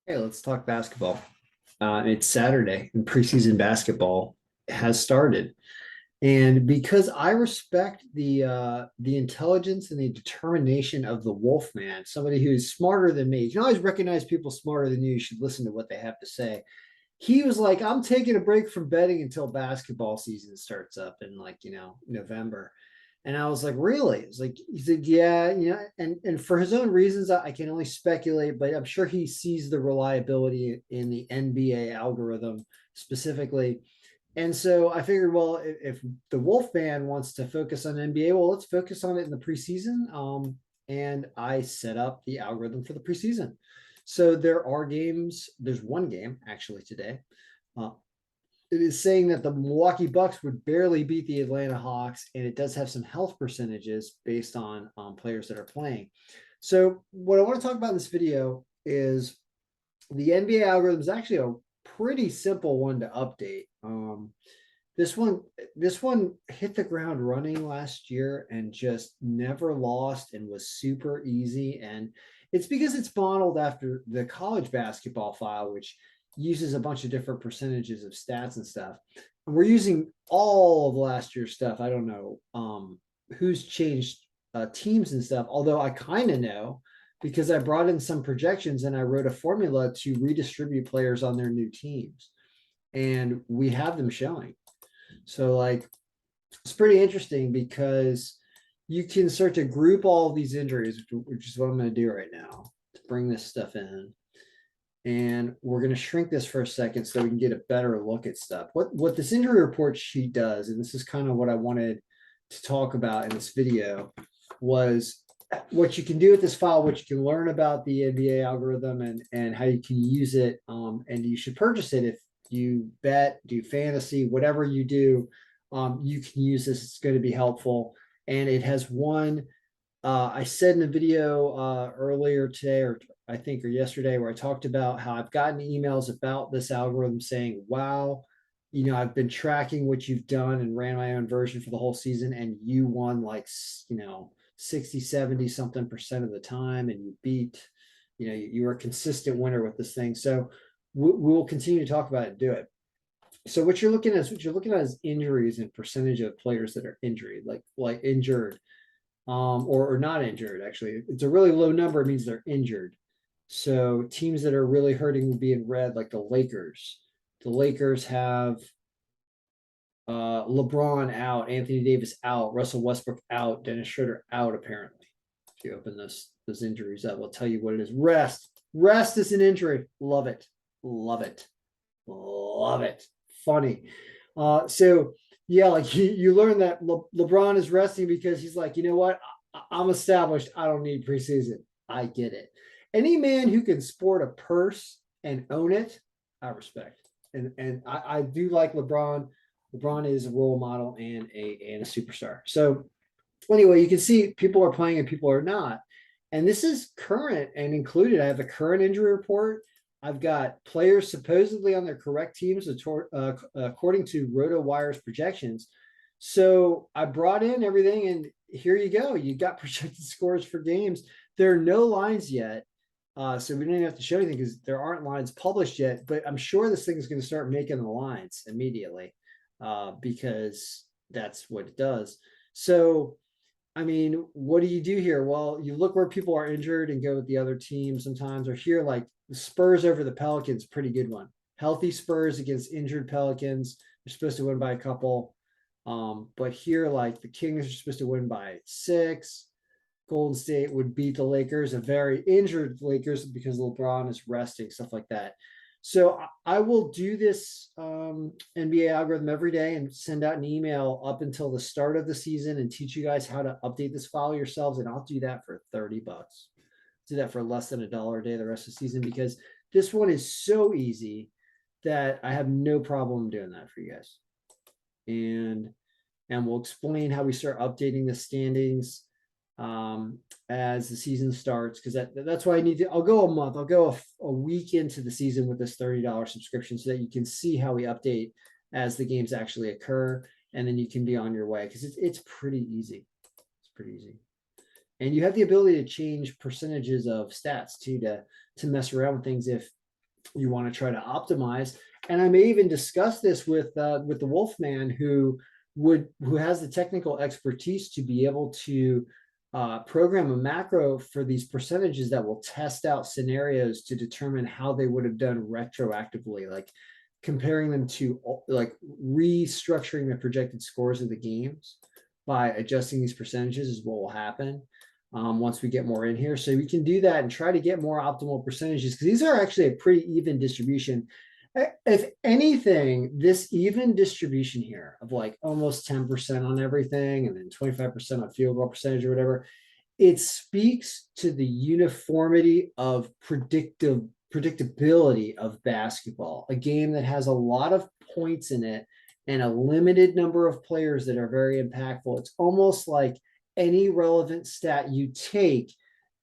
Hey, let's talk basketball. It's Saturday and preseason basketball has started. And because I respect the intelligence and the determination of the Wolfman, somebody who's smarter than me, you can always recognize people smarter than you. You should listen to what they have to say. He was like, I'm taking a break from betting until basketball season starts up in November. And I was like, really? It's like he said, yeah, and for his own reasons, I can only speculate, but I'm sure he sees the reliability in the NBA algorithm specifically. And so I figured, well, if the Wolfman wants to focus on NBA, well, let's focus on it in the preseason. And I set up the algorithm for the preseason. So there are games. There's one game actually today. Uh, it is saying that the Milwaukee Bucks would barely beat the Atlanta Hawks, and it does have some health percentages based on players that are playing. So what I want to talk about in this video is the NBA algorithm is actually a pretty simple one to update. This one, this one hit the ground running last year and just never lost and was super easy. And it's because it's modeled after the college basketball file, which uses a bunch of different percentages of stats and stuff. And we're using all of last year's stuff. I don't know who's changed teams and stuff, although I kind of know because I brought in some projections and I wrote a formula to redistribute players on their new teams. And we have them showing. So like it's pretty interesting because you can start to group all of these injuries, which is what I'm going to do right now to bring this stuff in. And we're going to shrink this for a second so we can get a better look at stuff. What this injury report sheet does, and this is kind of what I wanted to talk about in this video, was what you can do with this file, what you can learn about the NBA algorithm and how you can use it. And you should purchase it if you bet, do fantasy, whatever you do. You can use this. It's going to be helpful. And it has one. I said in a video earlier today, or I think, or yesterday, where I talked about how I've gotten emails about this algorithm saying, wow, I've been tracking what you've done and ran my own version for the whole season, and you won like, 60, 70 something percent of the time, and you beat, you were a consistent winner with this thing. So we will continue to talk about it and do it. So what you're looking at is injuries and percentage of players that are injured, like injured, or not injured. Actually, it's a really low number. It means they're injured. So teams that are really hurting would be in red, like the Lakers. The Lakers have LeBron out, Anthony Davis out, Russell Westbrook out, Dennis Schroeder out. Apparently, if you open those injuries up, we'll tell you what it is. Rest is an injury. Love it, love it, love it. Funny. So yeah, like you learn that LeBron is resting because he's like, you know what? I'm established. I don't need preseason. I get it. Any man who can sport a purse and own it, I respect. And I do like LeBron. LeBron is a role model and a superstar. So anyway, you can see people are playing and people are not. And this is current and included. I have a current injury report. I've got players supposedly on their correct teams according to RotoWire's projections. So I brought in everything, and here you go. You got projected scores for games. There are no lines yet. So we don't even have to show anything because there aren't lines published yet. But I'm sure this thing is going to start making the lines immediately because that's what it does. So I mean, what do you do here? Well, you look where people are injured and go with the other team sometimes. Or here, like the Spurs over the Pelicans, pretty good one. Healthy Spurs against injured Pelicans. They're supposed to win by a couple. But here, like the Kings are supposed to win by 6. Golden State would beat the Lakers, a very injured Lakers because LeBron is resting, stuff like that. So I will do this NBA algorithm every day and send out an email up until the start of the season and teach you guys how to update this file yourselves. And I'll do that for $30. Do that for less than $1 a day the rest of the season because this one is so easy that I have no problem doing that for you guys. And we'll explain how we start updating the standings as the season starts because that's why I need to. I'll go a month. I'll go a week into the season with this $30 subscription so that you can see how we update as the games actually occur, and then you can be on your way because it's pretty easy. It's pretty easy, and you have the ability to change percentages of stats too to mess around with things you want to try to optimize. And I may even discuss this with the Wolfman, who has the technical expertise to be able to program a macro for these percentages that will test out scenarios to determine how they would have done retroactively, like comparing them to like restructuring the projected scores of the games by adjusting these percentages is what will happen once we get more in here. So we can do that and try to get more optimal percentages, because these are actually a pretty even distribution. If anything, this even distribution here of like almost 10% on everything and then 25% on field goal percentage or whatever, it speaks to the uniformity of predictability of basketball, a game that has a lot of points in it and a limited number of players that are very impactful. It's almost like any relevant stat you take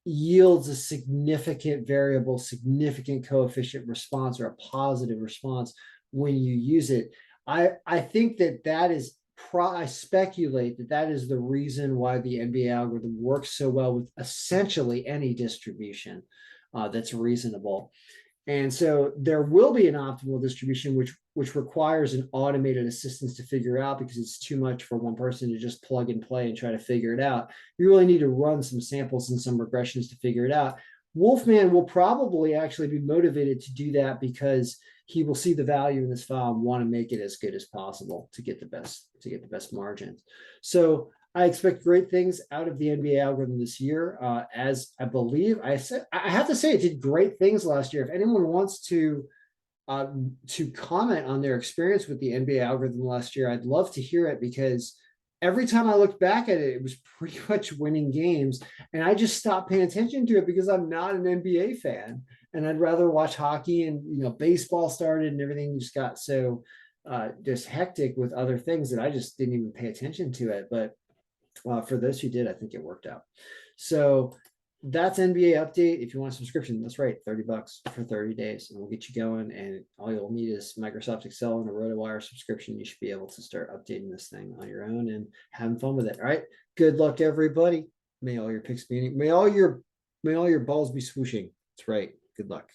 yields a significant variable, significant coefficient response, or a positive response when you use it. I think that is I speculate that is the reason why the NBA algorithm works so well with essentially any distribution that's reasonable. And so there will be an optimal distribution, which requires an automated assistance to figure out, because it's too much for one person to just plug and play and try to figure it out. You really need to run some samples and some regressions to figure it out. Wolfman will probably actually be motivated to do that because he will see the value in this file and want to make it as good as possible to get the best margins. So I expect great things out of the NBA algorithm this year. As I believe I said, I have to say it did great things last year. If anyone wants to comment on their experience with the NBA algorithm last year, I'd love to hear it, because every time I looked back at it, it was pretty much winning games. And I just stopped paying attention to it because I'm not an NBA fan. And I'd rather watch hockey, and baseball started and everything just got so just hectic with other things that I just didn't even pay attention to it. But for those who did, I think it worked out. So that's NBA update. If you want a subscription, that's right, $30 for 30 days, and we'll get you going. And all you'll need is Microsoft Excel and a RotoWire subscription. You should be able to start updating this thing on your own and having fun with it. All right. Good luck, everybody. May all your picks be may all your balls be swooshing. That's right. Good luck.